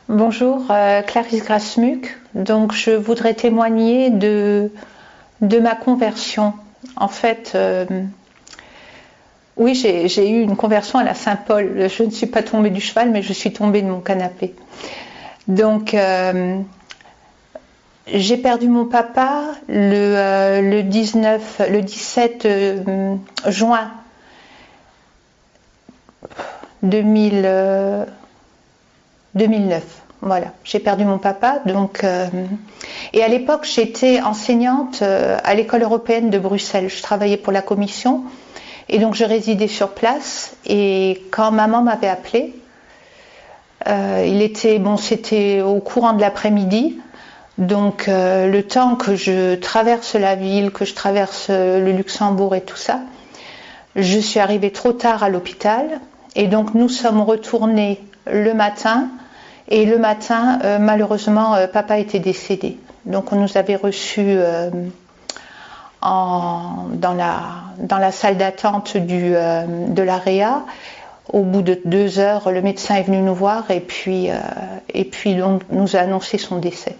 Bonjour, Clarisse Grasmuc. Donc, je voudrais témoigner de ma conversion. En fait, oui, j'ai eu une conversion à la Saint-Paul. Je ne suis pas tombée du cheval, mais je suis tombée de mon canapé. Donc, j'ai perdu mon papa le 17 juin 2009. Voilà, j'ai perdu mon papa. Donc, et à l'époque, j'étais enseignante à l'école européenne de Bruxelles. Je travaillais pour la commission et donc je résidais sur place. Et quand maman m'avait appelée, c'était au courant de l'après-midi. Donc, le temps que je traverse la ville, que je traverse le Luxembourg et tout ça, je suis arrivée trop tard à l'hôpital. Et donc, nous sommes retournés le matin. Et le matin, malheureusement, papa était décédé. Donc on nous avait reçus dans la salle d'attente de l'AREA. Au bout de 2 heures, le médecin est venu nous voir et puis on nous a annoncé son décès.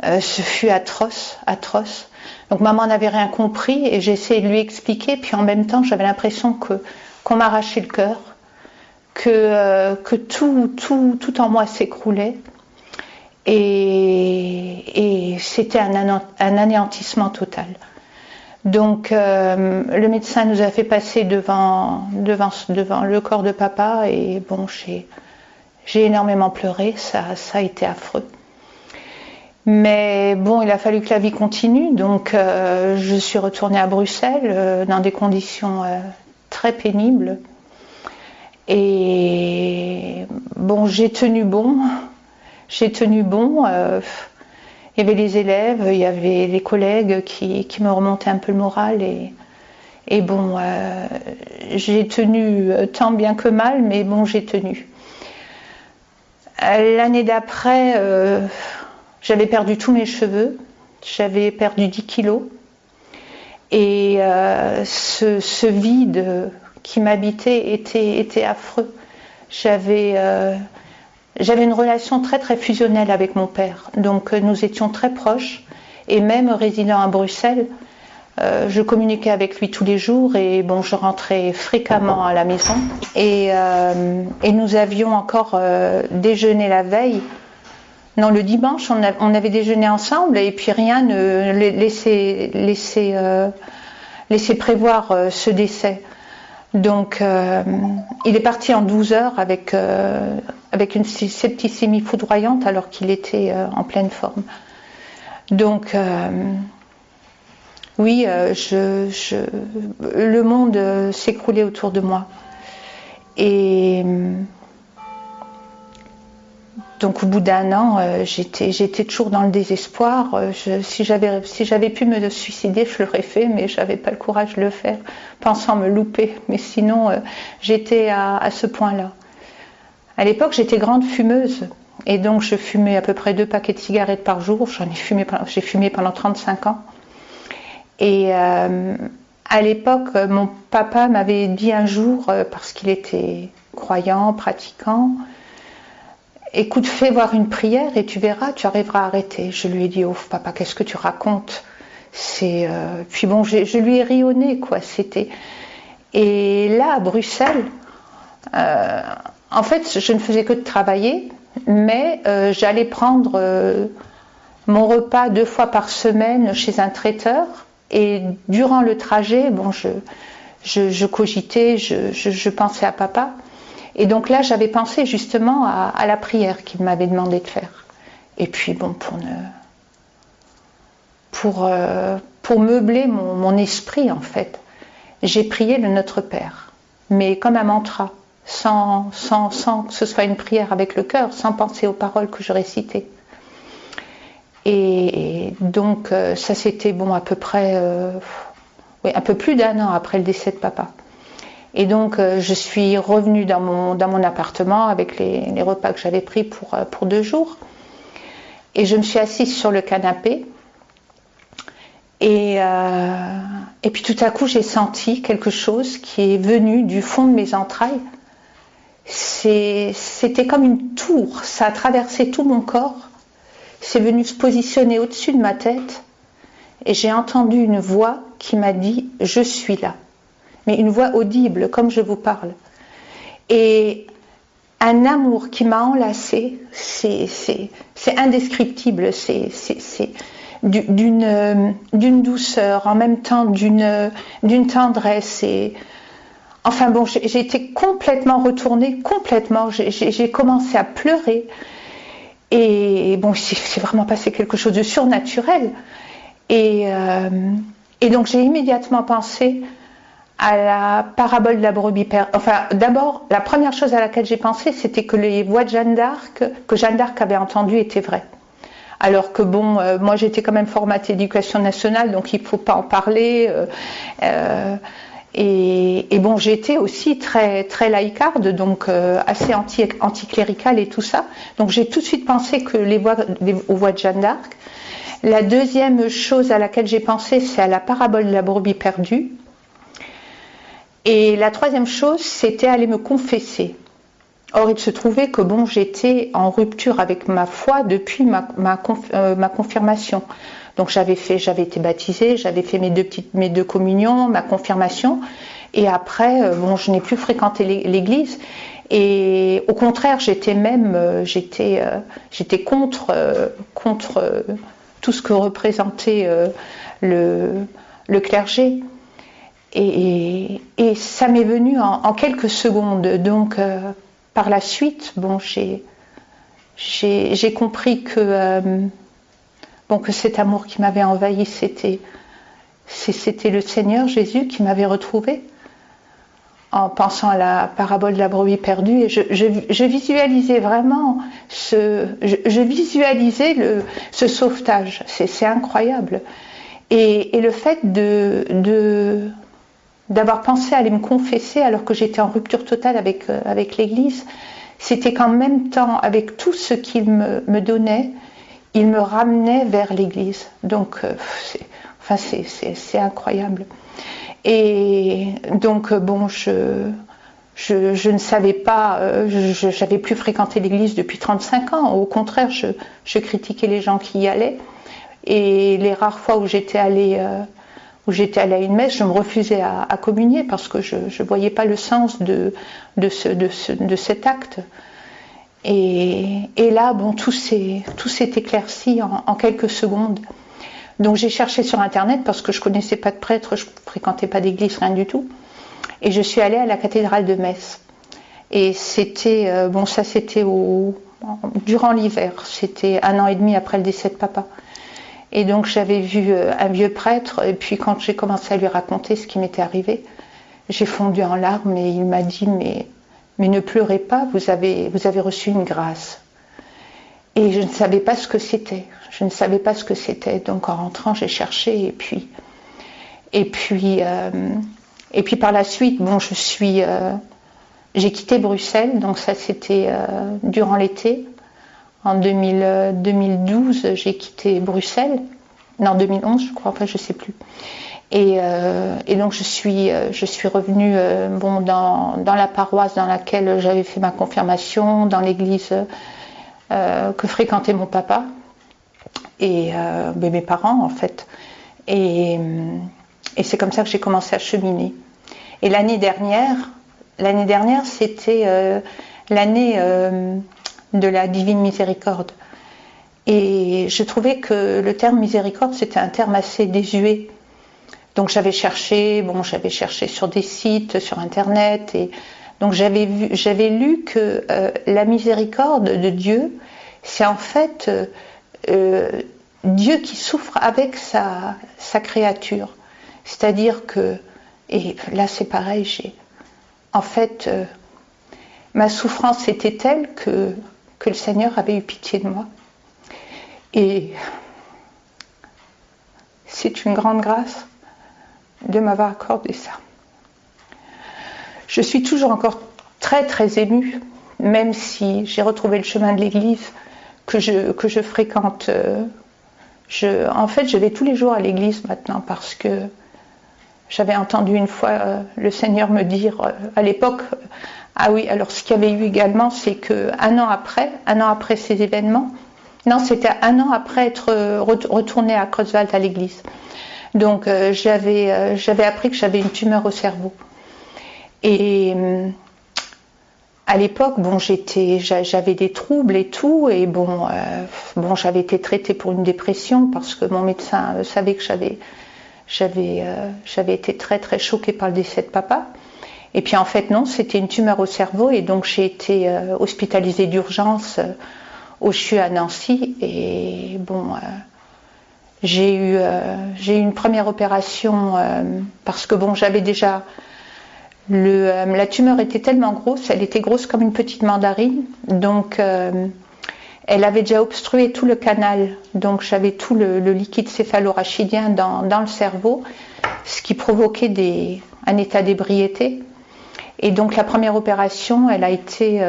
Ce fut atroce, atroce. Donc maman n'avait rien compris et j'ai essayé de lui expliquer. Puis en même temps, j'avais l'impression qu'on m'arrachait le cœur. Que tout en moi s'écroulait et c'était un anéantissement total. Donc le médecin nous a fait passer devant le corps de papa et bon, j'ai énormément pleuré, ça a été affreux. Mais bon, il a fallu que la vie continue, donc je suis retournée à Bruxelles dans des conditions très pénibles. Et bon, j'ai tenu bon. Il y avait les élèves, il y avait les collègues qui me remontaient un peu le moral. Et bon, j'ai tenu tant bien que mal, mais bon, j'ai tenu. L'année d'après, j'avais perdu tous mes cheveux. J'avais perdu 10 kilos. Et ce vide qui m'habitait était affreux. J'avais une relation très très fusionnelle avec mon père, donc nous étions très proches et même résidant à Bruxelles, je communiquais avec lui tous les jours et bon, je rentrais fréquemment à la maison et nous avions encore déjeuné la veille. Non, le dimanche, on avait déjeuné ensemble et puis rien ne laissait prévoir ce décès. Donc, il est parti en 12 heures avec une septicémie foudroyante alors qu'il était en pleine forme. Donc, oui, le monde s'écroulait autour de moi. Et donc, au bout d'1 an, j'étais toujours dans le désespoir. Si j'avais pu me suicider, je l'aurais fait, mais je n'avais pas le courage de le faire, pensant me louper. Mais sinon, j'étais à ce point-là. À l'époque, j'étais grande fumeuse. Et donc, je fumais à peu près 2 paquets de cigarettes par jour. J'ai fumé pendant 35 ans. Et à l'époque, mon papa m'avait dit un jour, parce qu'il était croyant, pratiquant, écoute, fais voir une prière et tu verras, tu arriveras à arrêter. Je lui ai dit, oh papa, qu'est-ce que tu racontes? Puis bon, je lui ai ri au nez, quoi. Et là, à Bruxelles, en fait, je ne faisais que de travailler, mais j'allais prendre mon repas 2 fois par semaine chez un traiteur. Et durant le trajet, bon, je cogitais, je pensais à papa. Et donc là, j'avais pensé justement à la prière qu'il m'avait demandé de faire. Et puis bon, pour meubler mon esprit en fait, j'ai prié le Notre Père, mais comme un mantra, sans que ce soit une prière avec le cœur, sans penser aux paroles que je récitais. Et donc ça c'était bon à peu près, un peu plus d'1 an après le décès de papa. Et donc, je suis revenue dans mon appartement avec les repas que j'avais pris pour 2 jours. Et je me suis assise sur le canapé. Et puis tout à coup, j'ai senti quelque chose qui est venu du fond de mes entrailles. c'était comme une tour, ça a traversé tout mon corps, c'est venu se positionner au-dessus de ma tête et j'ai entendu une voix qui m'a dit « Je suis là ». Mais une voix audible, comme je vous parle. Et un amour qui m'a enlacée, c'est indescriptible, c'est d'une douceur, en même temps d'une tendresse. Enfin bon, j'ai été complètement retournée, complètement, j'ai commencé à pleurer. Et bon, c'est vraiment passé quelque chose de surnaturel. Et donc j'ai immédiatement pensé à la parabole de la brebis perdue. Enfin, d'abord, la première chose à laquelle j'ai pensé, c'était que les voix de Jeanne d'Arc, que Jeanne d'Arc avait entendues, étaient vraies. Alors que bon, moi j'étais quand même formatée éducation nationale, donc il ne faut pas en parler. Et bon, j'étais aussi très, très laïcarde, donc assez anticléricale et tout ça. Donc j'ai tout de suite pensé que aux voix de Jeanne d'Arc. La deuxième chose à laquelle j'ai pensé, c'est à la parabole de la brebis perdue. Et la troisième chose, c'était aller me confesser. Or, il se trouvait que bon, j'étais en rupture avec ma foi depuis ma confirmation. Donc j'avais été baptisée, j'avais fait mes deux communions, ma confirmation, et après, bon, je n'ai plus fréquenté l'église. Et au contraire, j'étais contre tout ce que représentait le clergé. Et ça m'est venu en quelques secondes. Donc, par la suite, bon, j'ai compris que cet amour qui m'avait envahi, c'était le Seigneur Jésus qui m'avait retrouvée. En pensant à la parabole de la brebis perdue, et je visualisais vraiment ce sauvetage. C'est incroyable. Et le fait d'avoir pensé à aller me confesser alors que j'étais en rupture totale avec l'Église, c'était qu'en même temps, avec tout ce qu'il me donnait, il me ramenait vers l'Église. Donc, c'est incroyable. Et donc, bon, je ne savais pas, je n'avais plus fréquenté l'Église depuis 35 ans. Au contraire, je critiquais les gens qui y allaient. Et les rares fois où j'étais allée à une messe, je me refusais à communier parce que je ne voyais pas le sens de cet acte. Et là, bon, tout s'est éclairci en quelques secondes. Donc j'ai cherché sur Internet parce que je ne connaissais pas de prêtre, je ne fréquentais pas d'église, rien du tout. Et je suis allée à la cathédrale de Metz. Et c'était, durant l'hiver, c'était 1 an et demi après le décès de papa. Et donc j'avais vu un vieux prêtre, et puis quand j'ai commencé à lui raconter ce qui m'était arrivé, j'ai fondu en larmes et il m'a dit mais ne pleurez pas, vous avez reçu une grâce. Et je ne savais pas ce que c'était. Donc en rentrant, j'ai cherché et puis par la suite, bon, j'ai quitté Bruxelles. Donc ça, c'était durant l'été. En 2012, j'ai quitté Bruxelles. Non, 2011, je crois, enfin, je sais plus. Et donc je suis revenue dans la paroisse dans laquelle j'avais fait ma confirmation, dans l'église que fréquentait mon papa et mes parents en fait. Et c'est comme ça que j'ai commencé à cheminer. Et l'année dernière c'était l'année de la Divine Miséricorde. Et je trouvais que le terme miséricorde, c'était un terme assez désuet. Donc j'avais cherché sur des sites, sur Internet, et donc j'avais lu que la miséricorde de Dieu, c'est en fait Dieu qui souffre avec sa créature. C'est-à-dire que, et là c'est pareil, ma souffrance était telle que le Seigneur avait eu pitié de moi. Et c'est une grande grâce de m'avoir accordé ça. Je suis toujours encore très très émue, même si j'ai retrouvé le chemin de l'église que je fréquente. En fait, je vais tous les jours à l'église maintenant parce que j'avais entendu une fois le Seigneur me dire, à l'époque, Ah oui, alors ce qu'il y avait eu également, c'est que un an après ces événements, non, c'était un an après être retournée à Creutzwald à l'église. Donc j'avais appris que j'avais une tumeur au cerveau. Et à l'époque, bon, j'avais des troubles et tout, et bon, j'avais été traitée pour une dépression parce que mon médecin savait que j'avais été très très choquée par le décès de papa. Et puis en fait non, c'était une tumeur au cerveau, et donc j'ai été hospitalisée d'urgence au CHU à Nancy. Et bon, j'ai eu une première opération parce que bon, j'avais déjà la tumeur était tellement grosse, elle était grosse comme une petite mandarine, donc elle avait déjà obstrué tout le canal, donc j'avais tout le liquide céphalorachidien dans le cerveau, ce qui provoquait un état d'ébriété. Et donc la première opération, elle a été,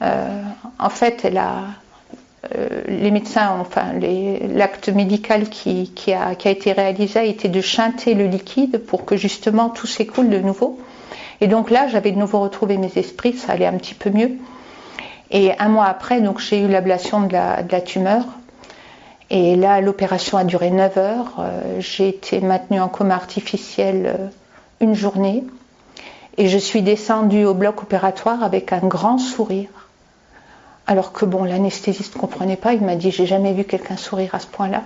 en fait, les médecins, enfin l'acte médical qui a été réalisé a été de shunter le liquide pour que justement tout s'écoule de nouveau. Et donc là, j'avais de nouveau retrouvé mes esprits, ça allait un petit peu mieux. Et un mois après, donc j'ai eu l'ablation de la tumeur. Et là, l'opération a duré 9 heures. J'ai été maintenue en coma artificiel une journée. Et je suis descendue au bloc opératoire avec un grand sourire. Alors que bon, l'anesthésiste ne comprenait pas, il m'a dit « j'ai jamais vu quelqu'un sourire à ce point-là ».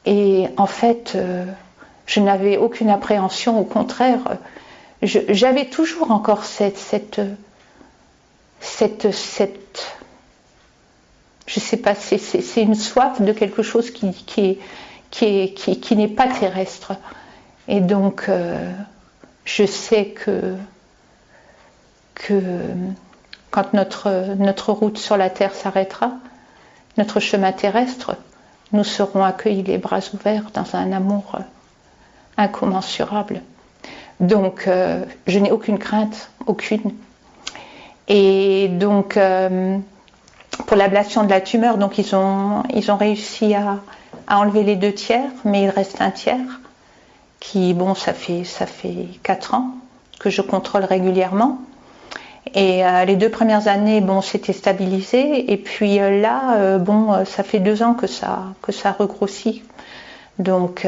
Et en fait, je n'avais aucune appréhension, au contraire, j'avais toujours encore cette je sais pas, c'est une soif de quelque chose qui n'est pas terrestre. Et donc, je sais que quand notre route sur la terre s'arrêtera, notre chemin terrestre, nous serons accueillis les bras ouverts dans un amour incommensurable. Donc, je n'ai aucune crainte, aucune. Et donc, pour l'ablation de la tumeur, donc ils ont réussi à enlever les 2 tiers, mais il reste un tiers qui, bon, ça fait 4 ans que je contrôle régulièrement. Et les 2 premières années, bon, c'était stabilisé. Et puis là, bon, ça fait 2 ans que ça regrossit. Donc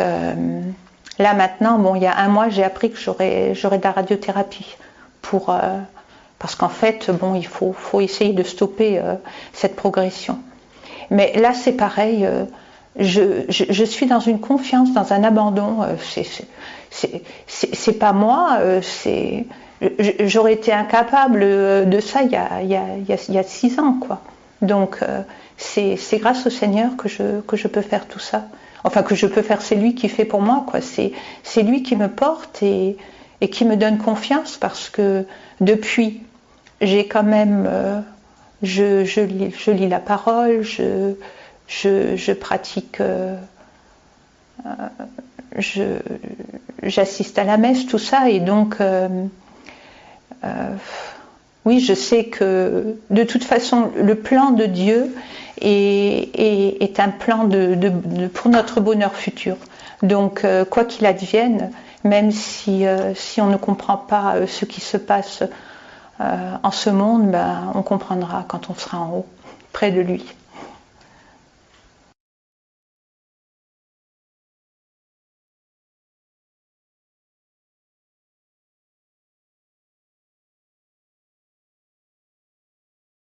là maintenant, bon, il y a un mois, j'ai appris que j'aurais de la radiothérapie parce qu'en fait, bon, il faut essayer de stopper cette progression. Mais là, c'est pareil. Je suis dans une confiance, dans un abandon. C'est pas moi. J'aurais été incapable de ça il y a 6 ans, quoi. Donc c'est grâce au Seigneur que je peux faire tout ça. Enfin, que je peux faire, c'est lui qui fait pour moi, quoi. C'est lui qui me porte et qui me donne confiance, parce que depuis, j'ai quand même, je lis la parole, je pratique, j'assiste à la messe, tout ça, et donc oui, je sais que de toute façon, le plan de Dieu est un plan pour notre bonheur futur. Donc, quoi qu'il advienne, même si on ne comprend pas ce qui se passe en ce monde, ben, on comprendra quand on sera en haut, près de lui.